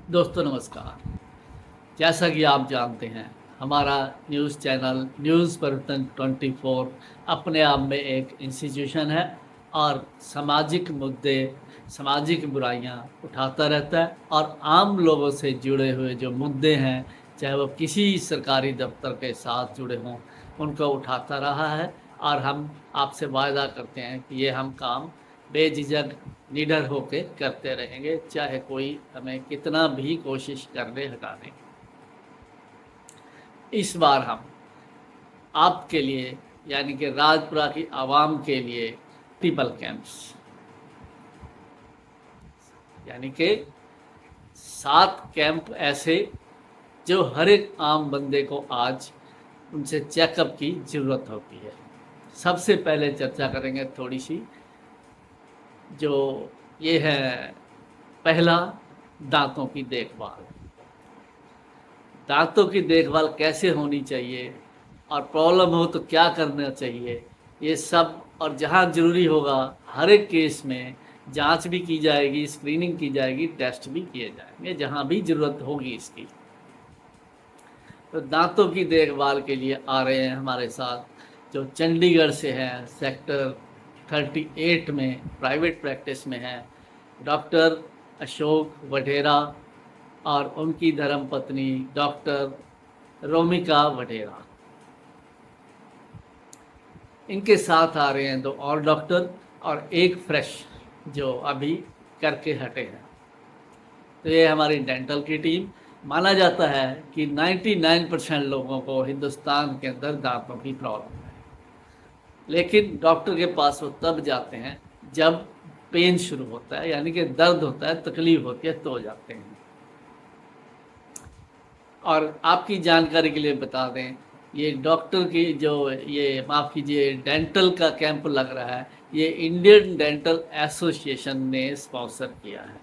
दोस्तों नमस्कार। जैसा कि आप जानते हैं, हमारा न्यूज़ चैनल न्यूज़ परिवर्तन 24 अपने आप में एक इंस्टीट्यूशन है और सामाजिक मुद्दे, सामाजिक बुराइयां उठाता रहता है और आम लोगों से जुड़े हुए जो मुद्दे हैं, चाहे वो किसी सरकारी दफ्तर के साथ जुड़े हों, उनको उठाता रहा है। और हम आपसे वायदा करते हैं कि ये हम काम बेझिझक निडर होकर करते रहेंगे, चाहे कोई हमें कितना भी कोशिश कर ले हटाने की। इस बार हम आपके लिए यानी कि राजपुरा की आवाम के लिए ट्रिपल कैंप्स यानी कि 7 कैंप ऐसे जो हर एक आम बंदे को आज उनसे चेकअप की ज़रूरत होती है। सबसे पहले चर्चा करेंगे थोड़ी सी, जो ये है पहला, दांतों की देखभाल। दांतों की देखभाल कैसे होनी चाहिए और प्रॉब्लम हो तो क्या करना चाहिए, ये सब। और जहाँ ज़रूरी होगा हर एक केस में जांच भी की जाएगी, स्क्रीनिंग की जाएगी, टेस्ट भी किए जाएंगे जहाँ भी ज़रूरत होगी इसकी। तो दांतों की देखभाल के लिए आ रहे हैं हमारे साथ जो चंडीगढ़ से हैं, सेक्टर 38 में प्राइवेट प्रैक्टिस में हैं, डॉक्टर अशोक वढेरा और उनकी धर्मपत्नी डॉक्टर रोमिका वढेरा। इनके साथ आ रहे हैं 2 और डॉक्टर और एक फ्रेश जो अभी करके हटे हैं। तो ये हमारी डेंटल की टीम। माना जाता है कि 99% लोगों को हिंदुस्तान के अंदर दांतों की प्रॉब्लम है, लेकिन डॉक्टर के पास वो तब जाते हैं जब पेन शुरू होता है, यानी कि दर्द होता है, तकलीफ होती है, तो जाते हैं। और आपकी जानकारी के लिए बता दें, ये डॉक्टर की जो ये माफ़ कीजिए डेंटल का कैंप लग रहा है, ये इंडियन डेंटल एसोसिएशन ने स्पॉन्सर किया है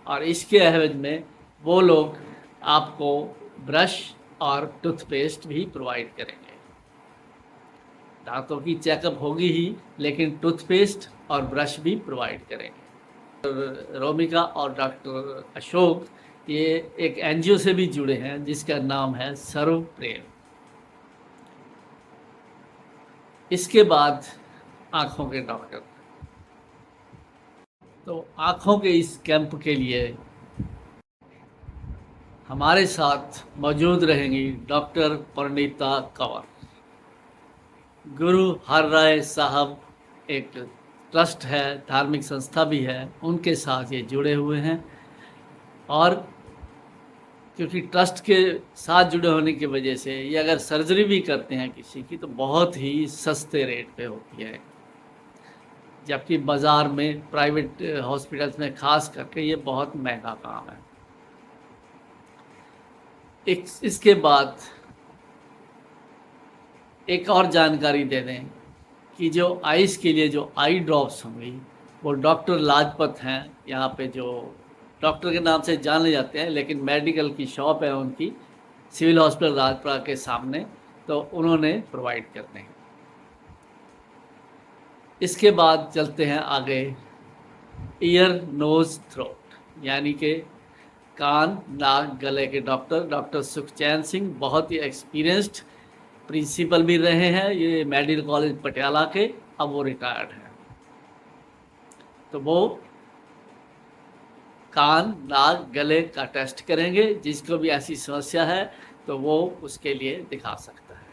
और इसके एवज में वो लोग आपको ब्रश और टूथपेस्ट भी प्रोवाइड करेंगे। दांतों की चेकअप होगी ही, लेकिन टूथपेस्ट और ब्रश भी प्रोवाइड करेंगे। रोमिका और डॉक्टर अशोक ये एक एनजीओ से भी जुड़े हैं जिसका नाम है सर्व प्रेम। इसके बाद आँखों के डॉक्टर। तो आँखों के इस कैंप के लिए हमारे साथ मौजूद रहेंगी डॉक्टर परिणीता कंवर। गुरु हर राय साहब एक ट्रस्ट है, धार्मिक संस्था भी है, उनके साथ ये जुड़े हुए हैं। और क्योंकि ट्रस्ट के साथ जुड़े होने की वजह से ये अगर सर्जरी भी करते हैं किसी की तो बहुत ही सस्ते रेट पे होती है, जबकि बाज़ार में प्राइवेट हॉस्पिटल्स में ख़ास करके ये बहुत महंगा काम है। इसके बाद एक और जानकारी दे दें कि जो आइस के लिए जो आई ड्रॉप्स होंगी वो डॉक्टर लाजपत हैं, यहाँ पे जो डॉक्टर के नाम से जाने जाते हैं, लेकिन मेडिकल की शॉप है उनकी सिविल हॉस्पिटल राजपुरा के सामने, तो उन्होंने प्रोवाइड करते हैं। इसके बाद चलते हैं आगे, ईयर नोज़ थ्रोट यानी कि कान नाक गले के डॉक्टर डॉक्टर सुखचैन सिंह बहुत ही एक्सपीरियंस्ड प्रिंसिपल भी रहे हैं ये मेडिकल कॉलेज पटियाला के, अब वो रिटायर्ड हैं। तो वो कान नाक गले का टेस्ट करेंगे, जिसको भी ऐसी समस्या है तो वो उसके लिए दिखा सकता है।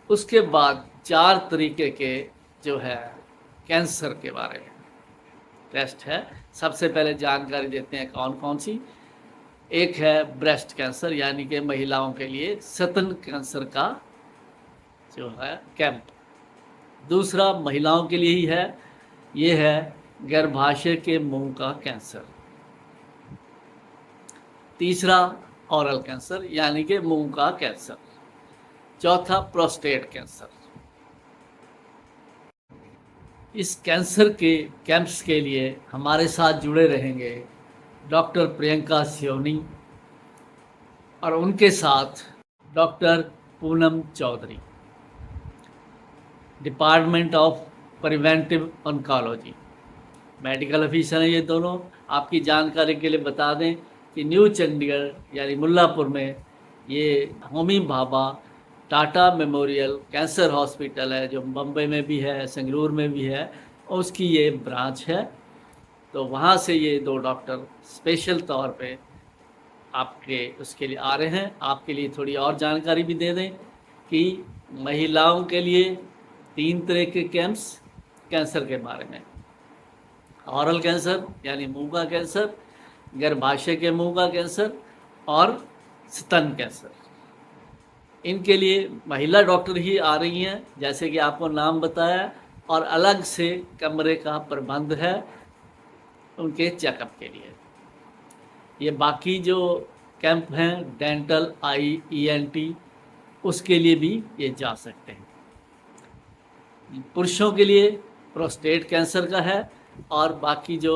उसके बाद 4 तरीके के जो है कैंसर के बारे में टेस्ट है। सबसे पहले जानकारी देते हैं कौन कौन सी। एक है ब्रेस्ट कैंसर यानी कि महिलाओं के लिए स्तन कैंसर का जो है कैंप। दूसरा महिलाओं के लिए ही है, ये है गर्भाशय के मुंह का कैंसर। तीसरा ओरल कैंसर यानी कि मुंह का कैंसर। चौथा प्रोस्टेट कैंसर। इस कैंसर के कैंप्स के लिए हमारे साथ जुड़े रहेंगे डॉक्टर प्रियंका सियोनी और उनके साथ doctor Poonam Chaudhary, department of preventive oncology. Medical officer हैं ये दोनों। आपकी जानकारी के लिए बता दें कि न्यू चंडीगढ़ यानी मुल्लापुर में ये Homi Bhabha Tata memorial cancer hospital है, जो बम्बई में भी है, संगरूर में भी है, और उसकी ये ब्रांच है। तो वहाँ से ये दो डॉक्टर स्पेशल तौर पे आपके उसके लिए आ रहे हैं। आपके लिए थोड़ी और जानकारी भी दे दें कि महिलाओं के लिए 3 तरह के कैंप्स कैंसर के बारे में, ऑरल कैंसर यानी मुंह का कैंसर, गर्भाशय के मुंह का कैंसर, और स्तन कैंसर। इनके लिए महिला डॉक्टर ही आ रही हैं, जैसे कि आपको नाम बताया, और अलग से कमरे का प्रबंध है उनके चेकअप के लिए। ये बाकी जो कैंप हैं डेंटल, आई, ईएनटी, उसके लिए भी ये जा सकते हैं। पुरुषों के लिए प्रोस्टेट कैंसर का है, और बाकी जो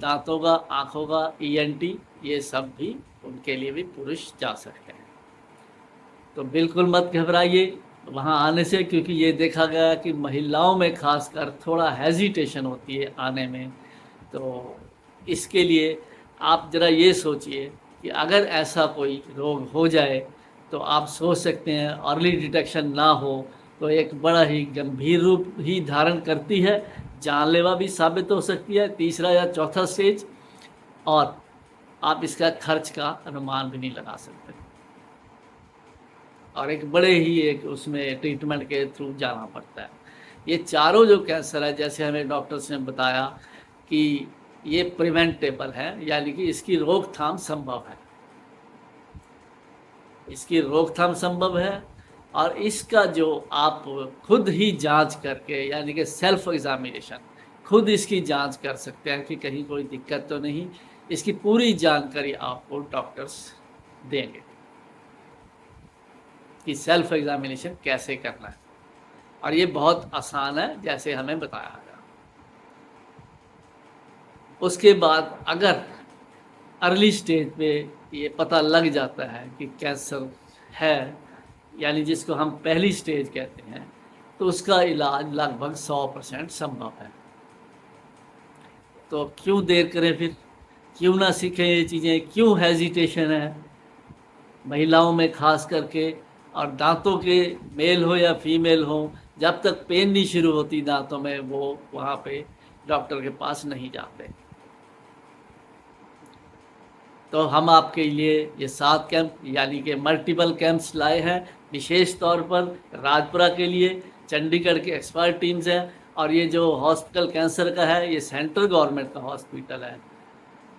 दांतों का, आँखों का, ईएनटी, ये सब भी उनके लिए भी पुरुष जा सकते हैं। तो बिल्कुल मत घबराइए वहाँ आने से, क्योंकि ये देखा गया कि महिलाओं में खासकर थोड़ा हेजिटेशन होती है आने में। तो इसके लिए आप ज़रा ये सोचिए कि अगर ऐसा कोई रोग हो जाए तो आप सोच सकते हैं अर्ली डिटेक्शन ना हो तो एक बड़ा ही गंभीर रूप ही धारण करती है, जानलेवा भी साबित हो सकती है, 3रा या 4था स्टेज, और आप इसका खर्च का अनुमान भी नहीं लगा सकते, और एक बड़े ही एक उसमें ट्रीटमेंट के थ्रू जाना पड़ता है। ये चारों जो कैंसर है, जैसे हमें डॉक्टर्स ने बताया कि ये प्रिवेंटेबल है, यानी कि इसकी रोकथाम संभव है, इसकी रोकथाम संभव है। और इसका जो आप खुद ही जांच करके, यानी कि सेल्फ एग्जामिनेशन, खुद इसकी जांच कर सकते हैं कि कहीं कोई दिक्कत तो नहीं, इसकी पूरी जानकारी आपको डॉक्टर्स देंगे कि सेल्फ एग्जामिनेशन कैसे करना है, और ये बहुत आसान है जैसे हमें बताया गया। उसके बाद अगर अर्ली स्टेज पे ये पता लग जाता है कि कैंसर है, यानी जिसको हम पहली स्टेज कहते हैं, तो उसका इलाज लगभग 100% संभव है। तो क्यों देर करें फिर, क्यों ना सीखें ये चीज़ें, क्यों हेजिटेशन है महिलाओं में खास करके, और दांतों के मेल हो या फीमेल हो, जब तक पेन नहीं शुरू होती दांतों में वो वहाँ पे डॉक्टर के पास नहीं जाते। तो हम आपके लिए ये 7 कैंप यानी कि मल्टीपल कैंप्स लाए हैं, विशेष तौर पर राजपुरा के लिए। चंडीगढ़ के एक्सपर्ट टीम्स हैं, और ये जो हॉस्पिटल कैंसर का है ये सेंट्रल गवर्नमेंट का हॉस्पिटल है।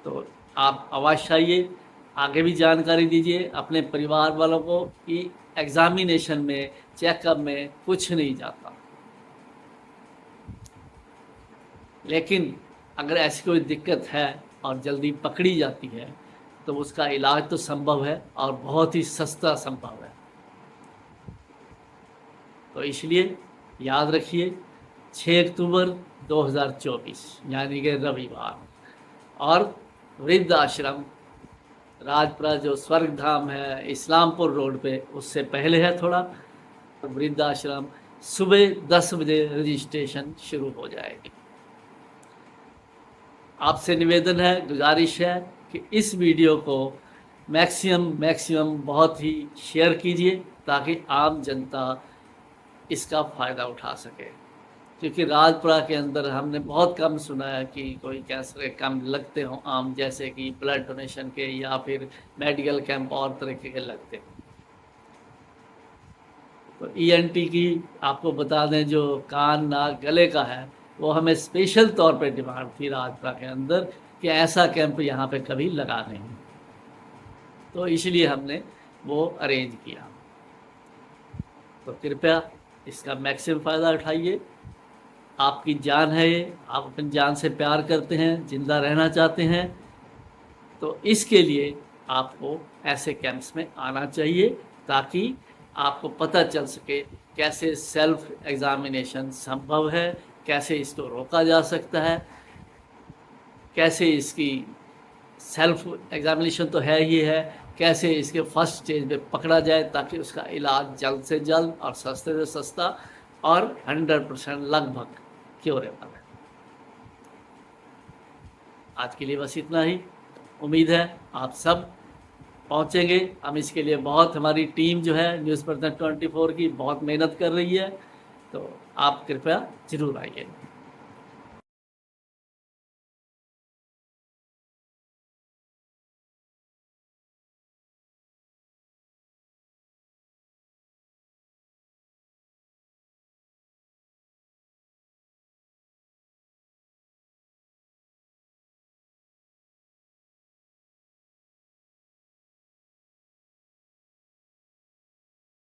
तो आप अवश्य आइए, आगे भी जानकारी दीजिए अपने परिवार वालों को कि एग्जामिनेशन में, चेकअप में कुछ नहीं जाता, लेकिन अगर ऐसी कोई दिक्कत है और जल्दी पकड़ी जाती है तो उसका इलाज तो संभव है, और बहुत ही सस्ता संभव है। तो इसलिए याद रखिए 6 अक्टूबर 2024 यानी कि रविवार, और वृद्ध आश्रम राजपुरा जो स्वर्ग धाम है इस्लामपुर रोड पे, उससे पहले है थोड़ा, वृद्ध आश्रम, सुबह 10 बजे रजिस्ट्रेशन शुरू हो जाएगी। आपसे निवेदन है, गुजारिश है कि इस वीडियो को मैक्सिमम बहुत ही शेयर कीजिए ताकि आम जनता इसका फ़ायदा उठा सके, क्योंकि राजपुरा के अंदर हमने बहुत कम सुना है कि कोई कैंसर के कैंप लगते हों आम, जैसे कि ब्लड डोनेशन के या फिर मेडिकल कैंप और तरीके के लगते हों। तो ईएनटी की आपको बता दें, जो कान, नाक, गले का है, वो हमें स्पेशल तौर पे डिमांड थी राजपुरा के अंदर कि ऐसा कैंप यहाँ पे कभी लगा नहीं, तो इसलिए हमने वो अरेंज किया। तो कृपया इसका मैक्सिमम फ़ायदा उठाइए। आपकी जान है ये, आप अपनी जान से प्यार करते हैं, ज़िंदा रहना चाहते हैं, तो इसके लिए आपको ऐसे कैंप्स में आना चाहिए ताकि आपको पता चल सके कैसे सेल्फ एग्ज़ामिनेशन संभव है, कैसे इसको रोका जा सकता है, कैसे इसकी सेल्फ एग्ज़ामिनेशन तो है ही है, कैसे इसके फर्स्ट स्टेज पे पकड़ा जाए ताकि उसका इलाज जल्द से जल्द और सस्ते से सस्ता और 100% लगभग क्योरेबल है। आज के लिए बस इतना ही। उम्मीद है आप सब पहुँचेंगे। हम इसके लिए बहुत, हमारी टीम जो है न्यूज़ पर्सन 24 की बहुत मेहनत कर रही है, तो आप कृपया ज़रूर आइए।